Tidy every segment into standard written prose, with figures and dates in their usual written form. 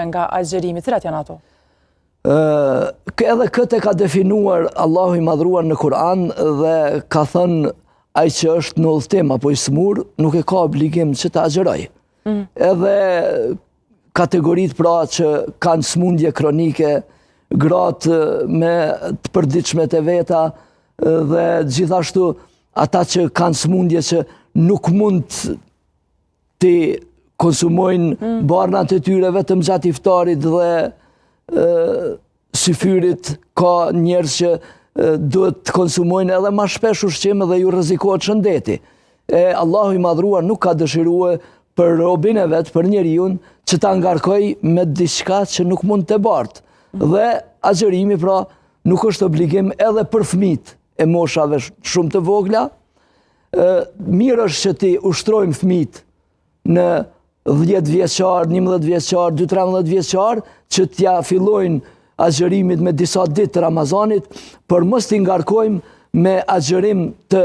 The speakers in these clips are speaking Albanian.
nga agjerimi, cilat janë ato? Edhe këtë e ka definuar Allahu i madhruar në Kur'an dhe ka thënë ai që është në udhëtim apo i smur nuk e ka obligim që të agjeroj. Edhe kategoritë pra që kanë smundje kronike, gratë me të përditshmet e veta dhe gjithashtu ata që kanë smundje që nuk mund të konsumojnë barnat e tyre vetëm gjatë iftarit dhe syfyrit, ka njerëz që duhet të konsumojnë edhe ma shpesh ushqim dhe ju rrezikohet shëndeti. Allahu i madhruar nuk ka dëshiruar për robin e vet, për njeriun, që ta ngarkoj me diçka që nuk mund të bartë. Dhe agjerimi pra nuk është obligim edhe për fëmijët e moshave shumë të vogla. Mirë është që ti ushtrojmë fëmijët në 10 vjeçar, 11 vjeçar, 12-13 vjeçar, që t'ja fillojnë agjerimit me disa ditë të Ramazanit, për mos t'i ngarkojmë me agjerim të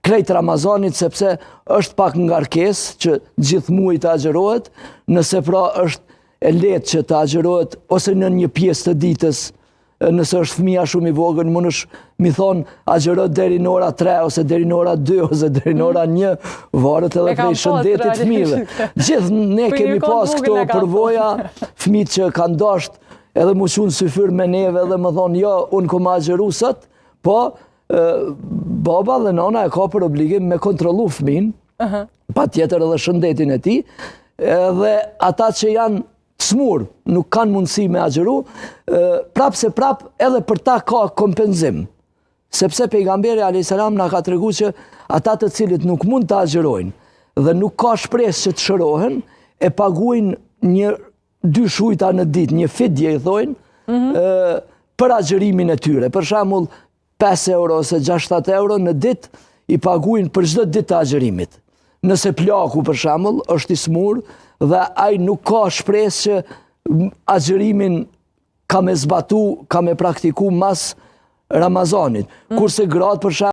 krejt Ramazanit, sepse është pak ngarkesë që gjithë muaj të agjerohet, nëse pra është e lehtë që të agjerohet ose në një pjesë të ditës, nëse është fëmija shumë i vogël, mund është mi thonë agjerot deri në ora 3, ose deri në ora 2, ose deri në ora 1, varet edhe prej shëndetit fëmijëve. Gjithë ne kemi pas këto përvoja, fëmijët që kanë dashur edhe mu qunë syfyr me neve dhe më thonë, jo, unë kom agjeru sot, po baba dhe nana e ka për obligim me kontrolu fëmin, pa tjetër edhe shëndetin e ti, dhe ata që janë smur, nuk kanë mundësi me agjeru, prap se prap edhe për ta ka kompenzim. Sepse pejgamberi a.s. na ka tregu që ata të cilit nuk mund të agjerojnë dhe nuk ka shpresë që të shërohen, e paguajnë një 2 shujta në ditë, një fidje i thojnë, për agjerimin e tyre. Për shembull, 5 euro ose 6-7 euro në ditë i paguajnë për çdo ditë të agjerimit. Nëse plaku, për shembull, është i smur dhe ai nuk ka shpresë që agjerimin ka me zbatu, ka me praktiku mas Ramazanit. Kurse gratë, për shembull,